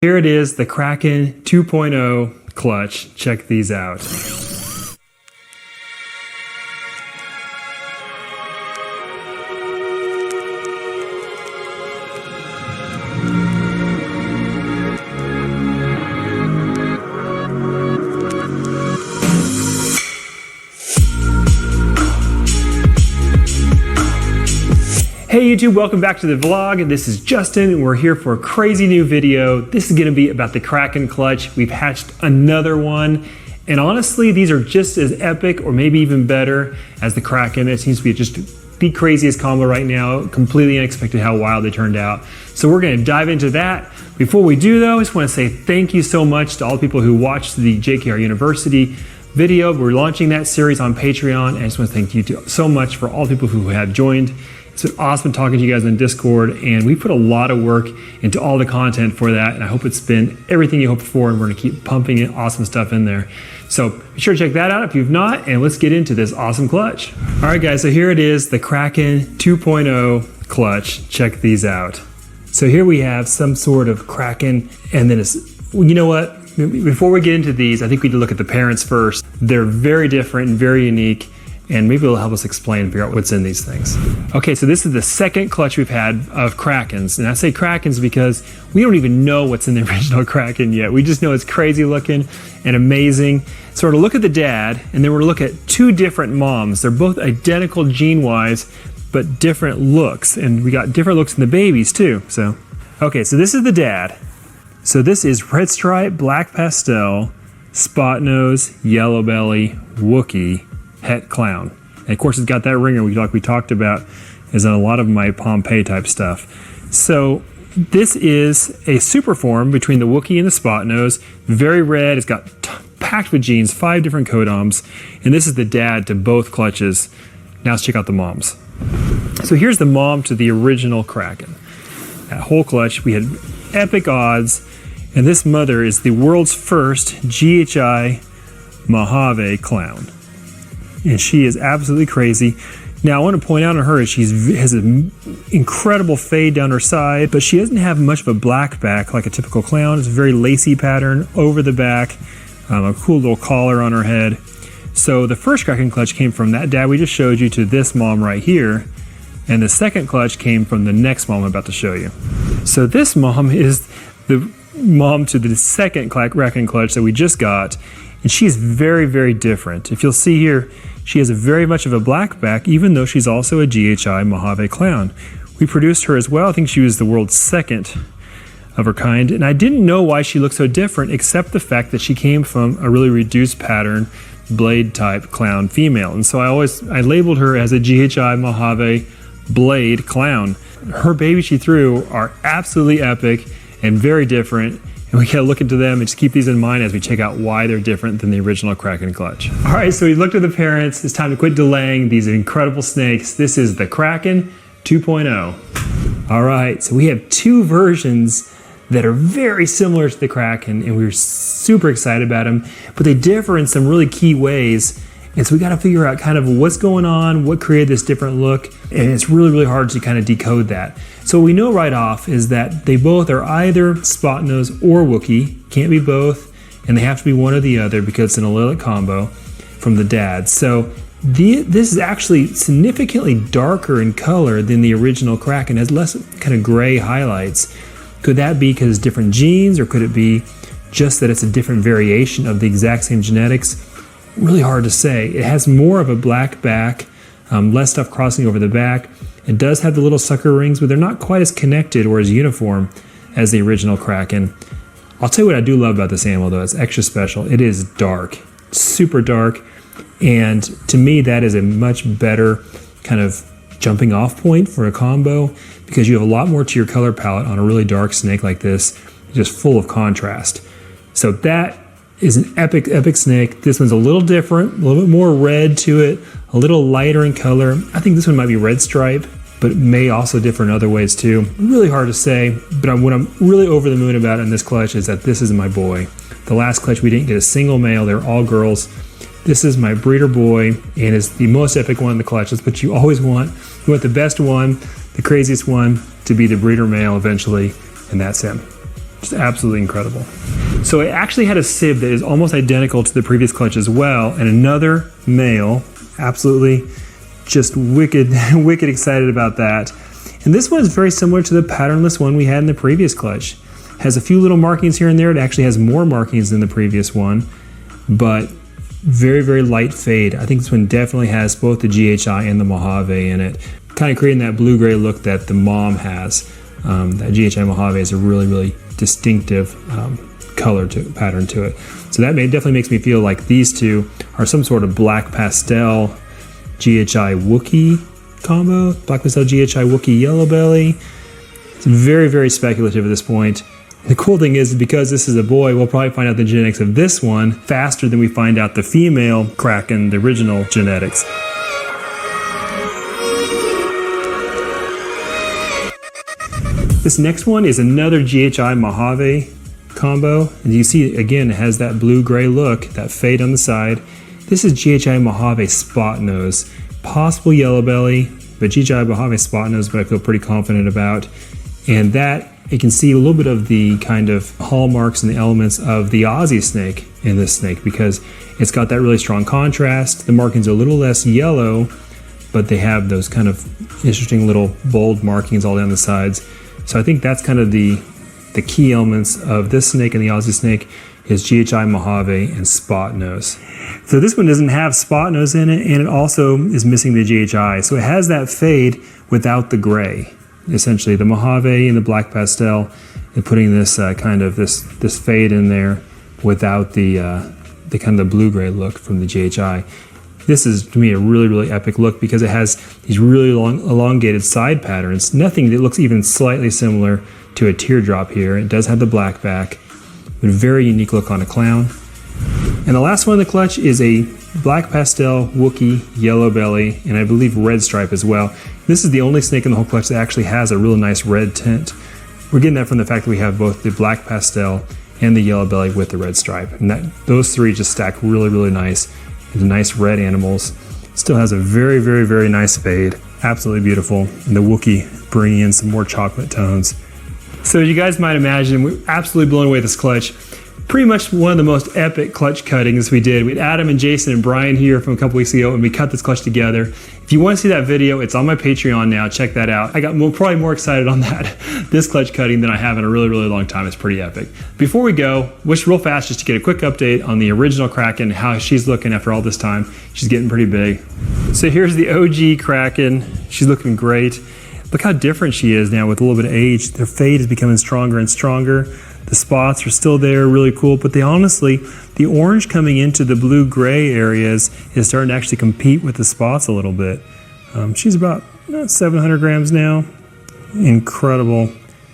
Here it is, the Kraken 2.0 clutch. Check these out. Hey YouTube, welcome back to the vlog. This is Justin and we're here for a crazy new video. This is gonna be about the Kraken clutch. We've hatched another one. And honestly, these are just as epic or maybe even better as the Kraken. It seems to be just the craziest combo right now. Completely unexpected how wild they turned out. So we're gonna dive into that. Before we do though, I just wanna say thank you so much to all the people who watched the JKR University video. We're launching that series on Patreon. And I just wanna thank you so much for all the people who have joined. It's been awesome talking to you guys on Discord, and we put a lot of work into all the content for that, and I hope it's been everything you hoped for, and we're gonna keep pumping in awesome stuff in there. So be sure to check that out if you've not, and let's get into this awesome clutch. All right guys, so here it is, the Kraken 2.0 clutch. Check these out. So here we have some sort of Kraken, and then you know what? Before we get into these, I think we need to look at the parents first. They're very different and very unique, and maybe it'll help us explain and figure out what's in these things. Okay, so this is the second clutch we've had of Krakens. And I say Krakens because we don't even know what's in the original Kraken yet. We just know it's crazy looking and amazing. So we're gonna look at the dad, and then we're gonna look at two different moms. They're both identical gene-wise, but different looks. And we got different looks in the babies too, so. Okay, so this is the dad. So this is red stripe, black pastel, spot nose, yellow belly, Wookiee, het clown. And of course it's got that ringer we talked about is in a lot of my Pompeii type stuff. So this is a super form between the Wookiee and the spot nose. Very red, it's got packed with genes, 5 different codoms, and this is the dad to both clutches. Now let's check out the moms. So here's the mom to the original Kraken. That whole clutch, we had epic odds, and this mother is the world's first GHI Mojave clown. And she is absolutely crazy. Now I want to point out on her, she has an incredible fade down her side, but she doesn't have much of a black back like a typical clown. It's a very lacy pattern over the back, a cool little collar on her head. So the first Kraken clutch came from that dad we just showed you to this mom right here, and the second clutch came from the next mom I'm about to show you. So this mom is the mom to the second Kraken clutch that we just got, and she's very, very different. If you'll see here, she has very much of a black back, even though she's also a GHI Mojave clown. We produced her as well. I think she was the world's second of her kind. And I didn't know why she looked so different, except the fact that she came from a really reduced pattern, blade type clown female. And so I labeled her as a GHI Mojave blade clown. Her babies she threw are absolutely epic and very different. And we gotta look into them and just keep these in mind as we check out why they're different than the original Kraken clutch. All right, so we looked at the parents. It's time to quit delaying these incredible snakes. This is the Kraken 2.0. All right, so we have two versions that are very similar to the Kraken, and we're super excited about them, but they differ in some really key ways. And so we gotta figure out kind of what's going on, what created this different look, and it's really, really hard to kind of decode that. So what we know right off is that they both are either spot nose or Wookiee, can't be both, and they have to be one or the other because it's an allelic combo from the dad. So this is actually significantly darker in color than the original Kraken, has less kind of gray highlights. Could that be because it's different genes, or could it be just that it's a different variation of the exact same genetics? Really hard to say. It has more of a black back, less stuff crossing over the back. It does have the little sucker rings, but they're not quite as connected or as uniform as the original Kraken. I'll tell you what I do love about this animal though, it's extra special. It is dark, super dark, and to me that is a much better kind of jumping off point for a combo because you have a lot more to your color palette on a really dark snake like this, just full of contrast. So that is an epic, epic snake. This one's a little different, a little bit more red to it, a little lighter in color. I think this one might be red stripe, but it may also differ in other ways too. Really hard to say, but what I'm really over the moon about in this clutch is that this is my boy. The last clutch we didn't get a single male, they're all girls. This is my breeder boy, and it's the most epic one in the clutch. That's what you always want. You want the best one, the craziest one, to be the breeder male eventually, and that's him. Just absolutely incredible. So it actually had a sib that is almost identical to the previous clutch as well, and another male. Absolutely just wicked, wicked excited about that. And this one is very similar to the patternless one we had in the previous clutch. Has a few little markings here and there. It actually has more markings than the previous one, but very, very light fade. I think this one definitely has both the GHI and the Mojave in it, kind of creating that blue-gray look that the mom has. That GHI Mojave is a really, really distinctive pattern to it. So that definitely makes me feel like these two are some sort of black pastel GHI Wookiee combo, black pastel GHI Wookiee yellow belly. It's very, very speculative at this point. The cool thing is, because this is a boy, we'll probably find out the genetics of this one faster than we find out the female Kraken, the original genetics. This next one is another GHI Mojave combo. And you see, again, it has that blue-gray look, that fade on the side. This is GHI Mojave Spot Nose. Possible yellow belly, but GHI Mojave Spot Nose, but I feel pretty confident about. And that, you can see a little bit of the kind of hallmarks and the elements of the Aussie snake in this snake, because it's got that really strong contrast. The markings are a little less yellow, but they have those kind of interesting little bold markings all down the sides. So I think that's kind of the key elements of this snake and the Aussie snake is GHI Mojave and Spot Nose. So this one doesn't have Spot Nose in it, and it also is missing the GHI. So it has that fade without the gray. Essentially the Mojave and the black pastel, and putting this kind of this fade in there without the kind of the blue-gray look from the GHI. This is, to me, a really, really epic look because it has these really long, elongated side patterns. Nothing that looks even slightly similar to a teardrop here. It does have the black back, but a very unique look on a clown. And the last one in the clutch is a black pastel Wookiee yellow belly, and I believe red stripe as well. This is the only snake in the whole clutch that actually has a really nice red tint. We're getting that from the fact that we have both the black pastel and the yellow belly with the red stripe. And those three just stack really, really nice into nice red animals. Still has a very, very, very nice fade. Absolutely beautiful. And the Wookiee bringing in some more chocolate tones. So as you guys might imagine, we're absolutely blown away with this clutch. Pretty much one of the most epic clutch cuttings we did. We had Adam and Jason and Brian here from a couple weeks ago, and we cut this clutch together. If you want to see that video, it's on my Patreon now. Check that out. I got probably more excited on this clutch cutting than I have in a really, really long time. It's pretty epic. Before we go, wish real fast just to get a quick update on the original Kraken, how she's looking after all this time. She's getting pretty big. So here's the OG Kraken. She's looking great. Look how different she is now with a little bit of age. Their fade is becoming stronger and stronger. The spots are still there, really cool, but they honestly, the orange coming into the blue-gray areas is starting to actually compete with the spots a little bit. She's about 700 grams now. Incredible,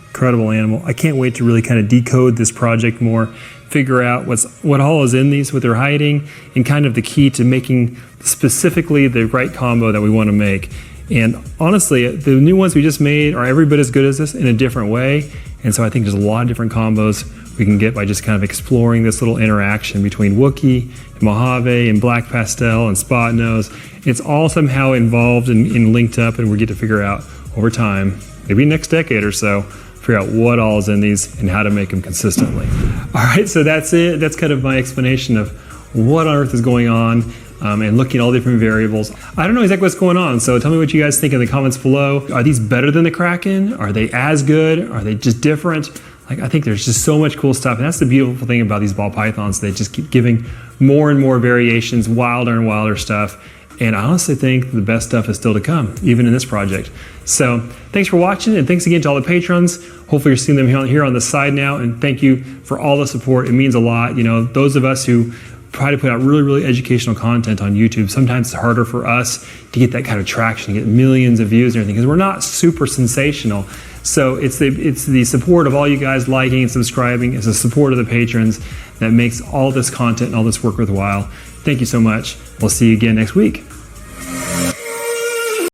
incredible animal. I can't wait to really kind of decode this project more, figure out what all is in these, what they're hiding, and kind of the key to making specifically the right combo that we want to make. And honestly, the new ones we just made are every bit as good as this in a different way. And so I think there's a lot of different combos we can get by just kind of exploring this little interaction between Wookiee, and Mojave, and black pastel, and spot nose. It's all somehow involved and linked up, and we get to figure out over time, maybe next decade or so, figure out what all is in these and how to make them consistently. All right, so that's it. That's kind of my explanation of what on earth is going on. And looking at all different variables. I don't know exactly what's going on, so tell me what you guys think in the comments below. Are these better than the Kraken? Are they as good? Are they just different? I think there's just so much cool stuff, and that's the beautiful thing about these ball pythons. They just keep giving more and more variations, wilder and wilder stuff, and I honestly think the best stuff is still to come, even in this project. So thanks for watching, and thanks again to all the patrons. Hopefully you're seeing them here on the side now, and thank you for all the support. It means a lot. You know, those of us who try to put out really, really educational content on YouTube. Sometimes it's harder for us to get that kind of traction, get millions of views and everything, because we're not super sensational. So it's the support of all you guys liking and subscribing. It's the support of the patrons that makes all this content and all this work worthwhile. Thank you so much. We'll see you again next week.